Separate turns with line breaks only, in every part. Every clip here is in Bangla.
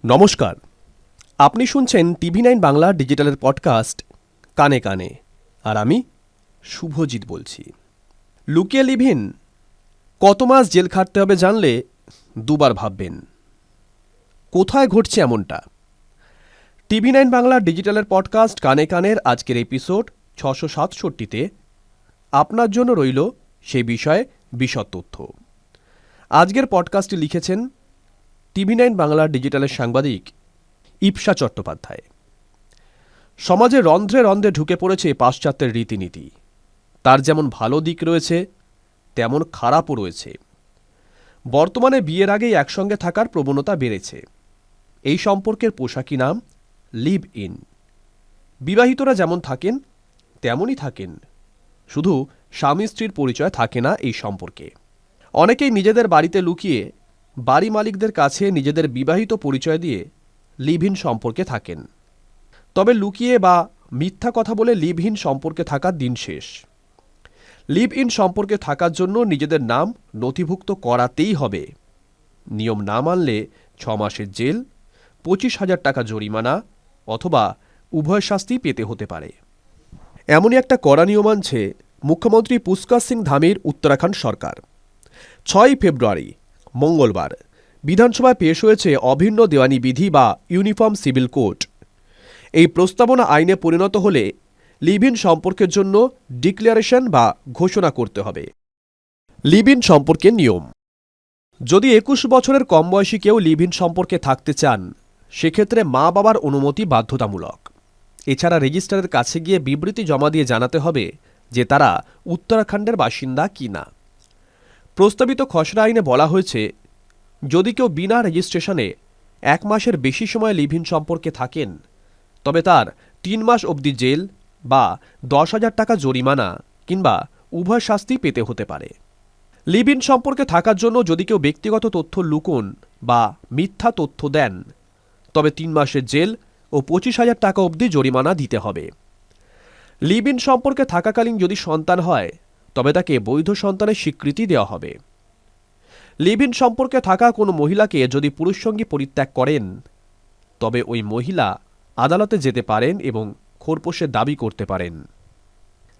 নমস্কার, আপনি শুনছেন টিভি9 বাংলা ডিজিটালের পডকাস্ট কানে কানে। আর আমি শুভজিৎ বলছি। লুকিয়ে লিভ ইন কত মাস জেল খাটতে হবে জানলে দুবার ভাববেন। কোথায় ঘটছে এমনটা? টিভি9 বাংলা ডিজিটালের পডকাস্ট কানে কানের আজকের এপিসোড 667তে আপনার জন্য রইল সেই বিষয়ে বিশদ তথ্য। আজকের পডকাস্টটি লিখেছেন টিভি9 বাংলা ডিজিটালের সাংবাদিক ইপসা চট্টোপাধ্যায়। সমাজে রন্ধ্রে রন্ধ্রে ঢুকে পড়েছে পাশ্চাত্যের রীতিনীতি। তার যেমন ভালো দিক রয়েছে তেমন খারাপও রয়েছে। বর্তমানে বিয়ের আগেই একসঙ্গে থাকার প্রবণতা বেড়েছে। এই সম্পর্কের পোশাকি নাম লিভ ইন। বিবাহিতরা যেমন থাকেন তেমনই থাকেন, শুধু স্বামী স্ত্রীর পরিচয় থাকে না এই সম্পর্কে। অনেকেই নিজেদের বাড়িতে লুকিয়ে বাড়ি মালিকদের কাছে নিজেদের বিবাহিত পরিচয় দিয়ে লিভ ইন সম্পর্কে থাকেন। তবে লুকিয়ে বা মিথ্যা কথা বলে লিভ ইন সম্পর্কে থাকার দিন শেষ। লিভ ইন সম্পর্কে থাকার জন্য নিজেদের নাম নথিভুক্ত করাতেই হবে। নিয়ম না মানলে 6 মাসের জেল, 25,000 টাকা জরিমানা অথবা উভয় শাস্তি পেতে হতে পারে। এমনই একটা কড়া নিয়ম আনছে মুখ্যমন্ত্রী পুষ্কর সিং ধামির উত্তরাখণ্ড সরকার। 6 ফেব্রুয়ারি মঙ্গলবার বিধানসভায় পেশ হয়েছে অভিন্ন দেওয়ানি বিধি বা ইউনিফর্ম সিভিল কোড। এই প্রস্তাবনা আইনে পরিণত হলে লিভ ইন সম্পর্কের জন্য ডিক্লারেশন বা ঘোষণা করতে হবে। লিভ ইন সম্পর্কের নিয়ম: যদি 21 বছরের কম বয়সী কেউ লিভ ইন সম্পর্কে থাকতে চান, সেক্ষেত্রে মা বাবার অনুমতি বাধ্যতামূলক। এছাড়া রেজিস্ট্রারের কাছে গিয়ে বিবৃতি জমা দিয়ে জানাতে হবে যে তারা উত্তরাখণ্ডের বাসিন্দা কিনা। প্রস্তাবিত খসড়া আইনে বলা হয়েছে, যদি কেউ বিনা রেজিস্ট্রেশনে 1 মাসের বেশি সময় লিভ ইন সম্পর্কে থাকেন, তবে তার 3 মাস অবধি জেল বা 10,000 টাকা জরিমানা কিংবা উভয় শাস্তি পেতে হতে পারে। লিভ ইন সম্পর্কে থাকার জন্য যদি কেউ ব্যক্তিগত তথ্য লুকোন বা মিথ্যা তথ্য দেন, তবে 3 মাসের জেল ও 25,000 টাকা অবধি জরিমানা দিতে হবে। লিভ ইন সম্পর্কে থাকাকালীন যদি সন্তান হয়, তবে তাকে বৈধ সন্তানের স্বীকৃতি দেওয়া হবে। লিভ ইন সম্পর্কে থাকা কোনো মহিলাকে যদি পুরুষসঙ্গী পরিত্যাগ করেন, তবে ওই মহিলা আদালতে যেতে পারেন এবং খোরপোশের দাবি করতে পারেন।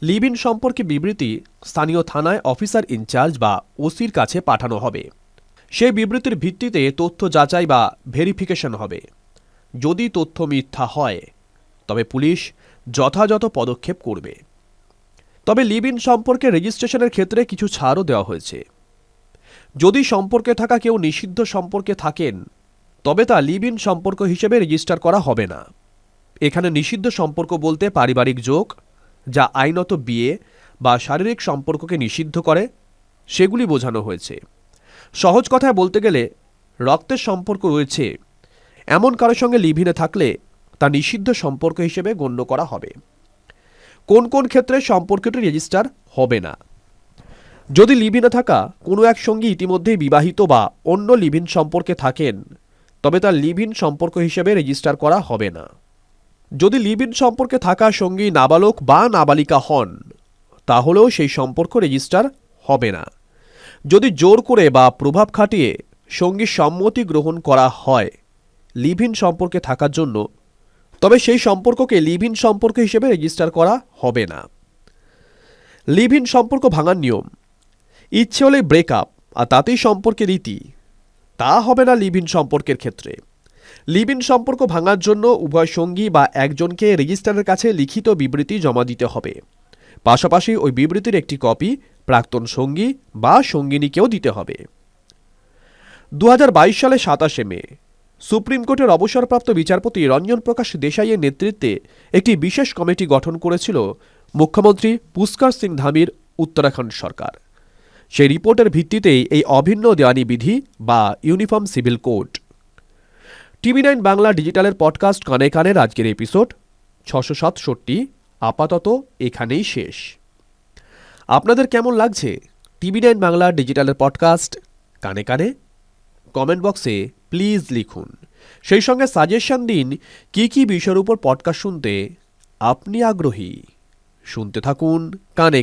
লিভ ইন সম্পর্কে বিবৃতি স্থানীয় থানায় অফিসার ইনচার্জ বা ওসির কাছে পাঠানো হবে। সেই বিবৃতির ভিত্তিতে তথ্য যাচাই বা ভেরিফিকেশন হবে। যদি তথ্য মিথ্যা হয়, তবে পুলিশ যথাযথ পদক্ষেপ করবে। তবে লিভ ইন সম্পর্কে রেজিস্ট্রেশনের ক্ষেত্রে কিছু ছাড়ও দেওয়া হয়েছে। যদি সম্পর্কে থাকা কেউ নিষিদ্ধ সম্পর্কে থাকেন, তবে তা লিভ ইন সম্পর্ক হিসেবে রেজিস্টার করা হবে না। এখানে নিষিদ্ধ সম্পর্ক বলতে পারিবারিক যোগ, যা আইনত বিয়ে বা শারীরিক সম্পর্ককে নিষিদ্ধ করে, সেগুলি বোঝানো হয়েছে। সহজ কথায় বলতে গেলে, রক্তের সম্পর্ক রয়েছে এমন কারোর সঙ্গে লিভ ইনে থাকলে তা নিষিদ্ধ সম্পর্ক হিসেবে গণ্য করা হবে। কোন কোন ক্ষেত্রে সম্পর্কটি রেজিস্টার হবে না: যদি লিভ ইনে থাকা কোনো এক সঙ্গী ইতিমধ্যেই বিবাহিত বা অন্য লিভ ইন সম্পর্কে থাকেন, তবে তার লিভ ইন সম্পর্ক হিসেবে রেজিস্টার করা হবে না। যদি লিভ ইন সম্পর্কে থাকা সঙ্গী নাবালক বা নাবালিকা হন, তাহলেও সেই সম্পর্ক রেজিস্টার হবে না। যদি জোর করে বা প্রভাব খাটিয়ে সঙ্গীর সম্মতি গ্রহণ করা হয় লিভ ইন সম্পর্কে থাকার জন্য, তবে সেই সম্পর্ককে লিভ ইন সম্পর্ক হিসেবে রেজিস্টার করা হবে না। লিভ ইন সম্পর্ক ভাঙার নিয়ম: ইচ্ছে হলে ব্রেকআপ আর তাতেই সম্পর্কের রীতি, তা হবে না লিভ ইন সম্পর্কের ক্ষেত্রে। লিভ ইন সম্পর্ক ভাঙার জন্য উভয় সঙ্গী বা একজনকে রেজিস্ট্রারের কাছে লিখিত বিবৃতি জমা দিতে হবে। পাশাপাশি ওই বিবৃতির একটি কপি প্রাক্তন সঙ্গী বা সঙ্গিনীকেও দিতে হবে। 2022 সালে 27 মে সুপ্রিম কোর্টের অবসরপ্রাপ্ত বিচারপতি রঞ্জন প্রকাশ দেশাইয়ের নেতৃত্বে একটি বিশেষ কমিটি গঠন করেছিল মুখ্যমন্ত্রী পুষ্কর সিং ধামির উত্তরাখণ্ড সরকার। সেই রিপোর্টের ভিত্তিতেই এই অভিন্ন দেওয়ানি বিধি বা uniform civil code. TV nine Bangla ডিজিটালের পডকাস্ট কানে কানের আজকের এপিসোড 667 আপাতত এখানেই শেষ। আপনাদের কেমন লাগছে টিভি9 বাংলা ডিজিটালের পডকাস্ট কানে কানে? কমেন্ট বক্সে প্লিজ লিখুন। সেই সঙ্গে সাজেশন দিন কি কি বিষয়ের উপর পডকাস্ট শুনতে আপনি আগ্রহী। শুনতে থাকুন কানে কানে।